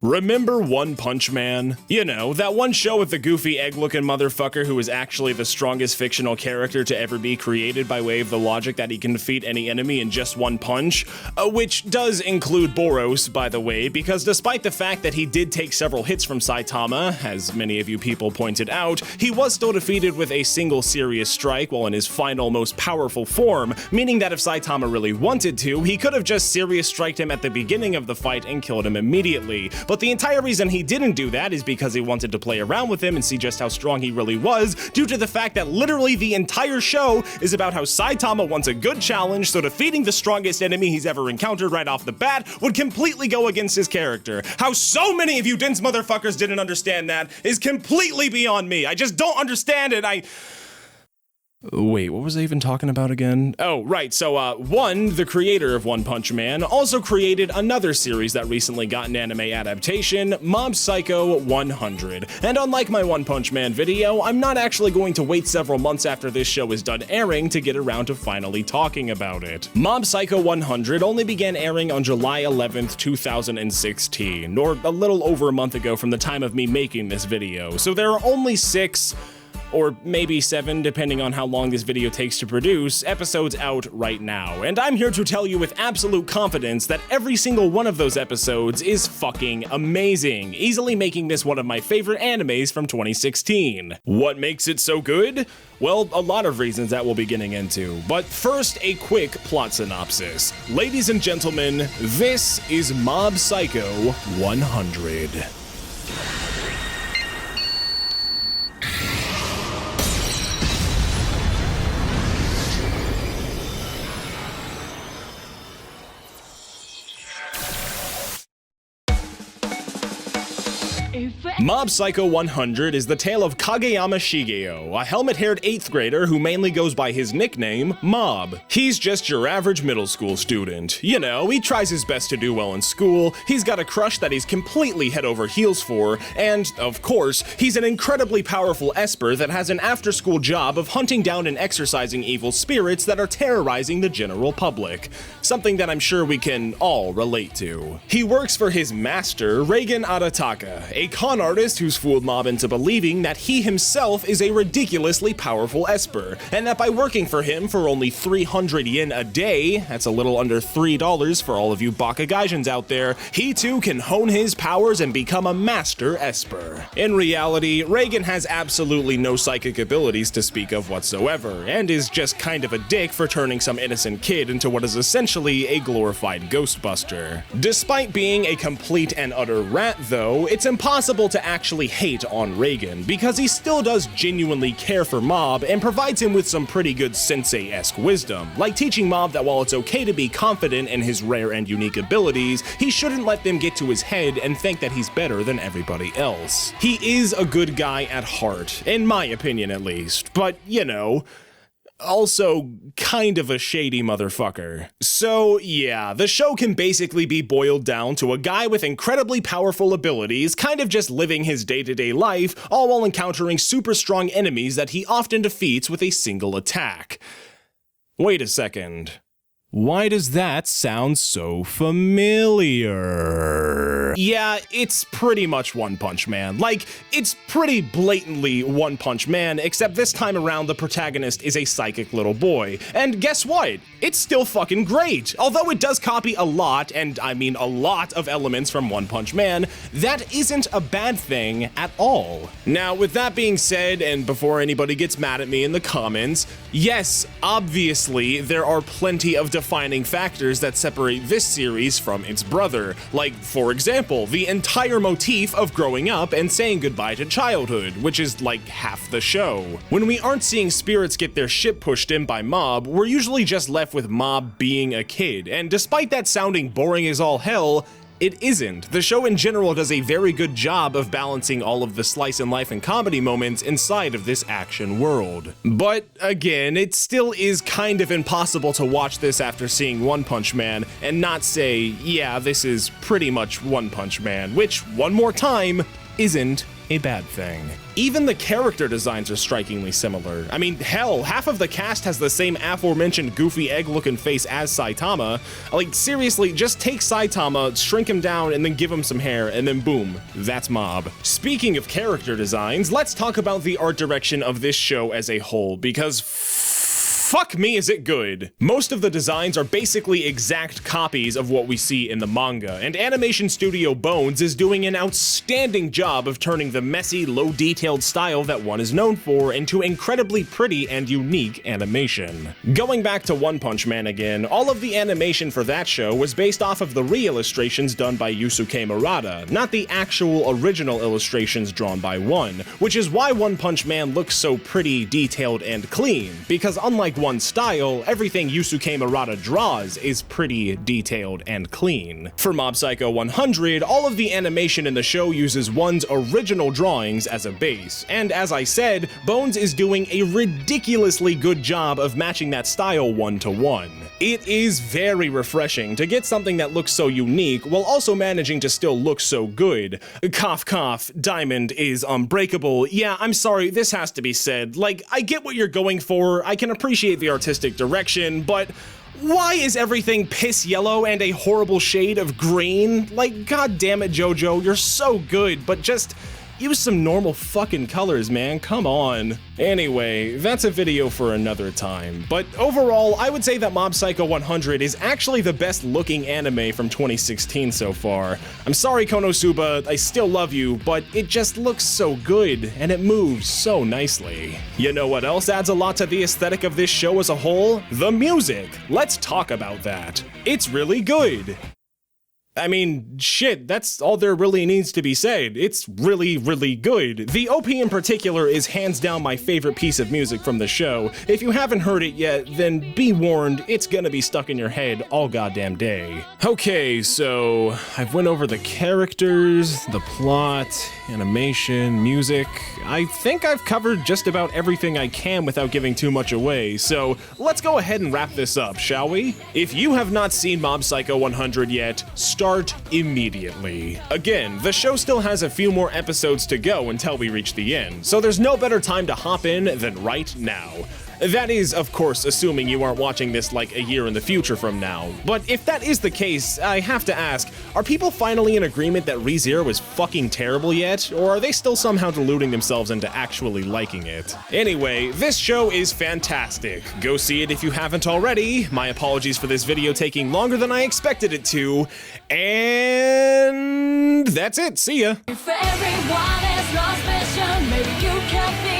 Remember One Punch Man? You know, that one show with the goofy egg-looking motherfucker who is actually the strongest fictional character to ever be created by way of the logic that he can defeat any enemy in just one punch? Which does include Boros, by the way, because despite the fact that he did take several hits from Saitama, as many of you people pointed out, he was still defeated with a single serious strike while in his final, most powerful form, meaning that if Saitama really wanted to, he could have just serious striked him at the beginning of the fight and killed him immediately. But the entire reason he didn't do that is because he wanted to play around with him and see just how strong he really was, due to the fact that literally the entire show is about how Saitama wants a good challenge, so defeating the strongest enemy he's ever encountered right off the bat would completely go against his character. How so many of you dense motherfuckers didn't understand that is completely beyond me. I just don't understand it. Wait, what was I even talking about again? Oh, right, so, the creator of One Punch Man, also created another series that recently got an anime adaptation, Mob Psycho 100. And unlike my One Punch Man video, I'm not actually going to wait several months after this show is done airing to get around to finally talking about it. Mob Psycho 100 only began airing on July 11th, 2016, or a little over a month ago from the time of me making this video, so there are only 6, or maybe 7, depending on how long this video takes to produce, episodes out right now. And I'm here to tell you with absolute confidence that every single one of those episodes is fucking amazing, easily making this one of my favorite animes from 2016. What makes it so good? Well, a lot of reasons that we'll be getting into, but first a quick plot synopsis. Ladies and gentlemen, this is Mob Psycho 100. Mob Psycho 100 is the tale of Kageyama Shigeo, a helmet-haired 8th grader who mainly goes by his nickname, Mob. He's just your average middle school student. You know, he tries his best to do well in school, he's got a crush that he's completely head over heels for, and, of course, he's an incredibly powerful esper that has an after-school job of hunting down and exorcising evil spirits that are terrorizing the general public. Something that I'm sure we can all relate to. He works for his master, Reigen Arataka, a con artist who's fooled Mob into believing that he himself is a ridiculously powerful esper, and that by working for him for only 300 yen a day, that's a little under $3 for all of you Bakugaijins out there, he too can hone his powers and become a master esper. In reality, Reigen has absolutely no psychic abilities to speak of whatsoever, and is just kind of a dick for turning some innocent kid into what is essentially a glorified ghostbuster. Despite being a complete and utter rat though, it's impossible to actually hate on Reigen, because he still does genuinely care for Mob and provides him with some pretty good sensei-esque wisdom, like teaching Mob that while it's okay to be confident in his rare and unique abilities, he shouldn't let them get to his head and think that he's better than everybody else. He is a good guy at heart, in my opinion at least, but, you know, also kind of a shady motherfucker. So yeah, the show can basically be boiled down to a guy with incredibly powerful abilities kind of just living his day-to-day life, all while encountering super strong enemies that he often defeats with a single attack. Wait a second. Why does that sound so familiar? Yeah, it's pretty much One Punch Man. Like, it's pretty blatantly One Punch Man, except this time around the protagonist is a psychic little boy. And guess what? It's still fucking great. Although it does copy a lot, and I mean a lot of elements from One Punch Man, that isn't a bad thing at all. Now, with that being said, and before anybody gets mad at me in the comments, yes, obviously, there are plenty of defining factors that separate this series from its brother, like, for example, the entire motif of growing up and saying goodbye to childhood, which is like half the show. When we aren't seeing spirits get their shit pushed in by Mob, we're usually just left with Mob being a kid, and despite that sounding boring as all hell, it isn't. The show in general does a very good job of balancing all of the slice and life and comedy moments inside of this action world. But again, it still is kind of impossible to watch this after seeing One Punch Man and not say, yeah, this is pretty much One Punch Man, which, one more time, isn't a bad thing. Even the character designs are strikingly similar. I mean, hell, half of the cast has the same aforementioned goofy egg-looking face as Saitama. Like, seriously, just take Saitama, shrink him down, and then give him some hair, and then boom, that's Mob. Speaking of character designs, let's talk about the art direction of this show as a whole, because fuck me, is it good. Most of the designs are basically exact copies of what we see in the manga, and animation studio Bones is doing an outstanding job of turning the messy, low-detailed style that one is known for into incredibly pretty and unique animation. Going back to One Punch Man again, all of the animation for that show was based off of the re-illustrations done by Yusuke Murata, not the actual original illustrations drawn by One, which is why One Punch Man looks so pretty, detailed, and clean, because unlike One style, everything Yusuke Murata draws is pretty detailed and clean. For Mob Psycho 100, all of the animation in the show uses One's original drawings as a base, and as I said, Bones is doing a ridiculously good job of matching that style one-to-one. It is very refreshing to get something that looks so unique while also managing to still look so good. Cough cough, Diamond is unbreakable. Yeah, I'm sorry, this has to be said. Like, I get what you're going for, I can appreciate the artistic direction, but why is everything piss yellow and a horrible shade of green? Like, god damn it, JoJo, you're so good, but just use some normal fucking colors, man, come on. Anyway, that's a video for another time, but overall, I would say that Mob Psycho 100 is actually the best looking anime from 2016 so far. I'm sorry, Konosuba, I still love you, but it just looks so good, and it moves so nicely. You know what else adds a lot to the aesthetic of this show as a whole? The music. Let's talk about that. It's really good. I mean, shit, that's all there really needs to be said. It's really, really good. The OP in particular is hands down my favorite piece of music from the show. If you haven't heard it yet, then be warned, it's gonna be stuck in your head all goddamn day. Okay, so I've went over the characters, the plot, animation, music. I think I've covered just about everything I can without giving too much away, so let's go ahead and wrap this up, shall we? If you have not seen Mob Psycho 100 yet, start immediately. Again, the show still has a few more episodes to go until we reach the end, so there's no better time to hop in than right now. That is, of course, assuming you aren't watching this like a year in the future from now. But if that is the case, I have to ask, are people finally in agreement that ReZero is fucking terrible yet? Or are they still somehow deluding themselves into actually liking it? Anyway, this show is fantastic. Go see it if you haven't already. My apologies for this video taking longer than I expected it to. And that's it. See ya. For everyone has lost vision, maybe you can be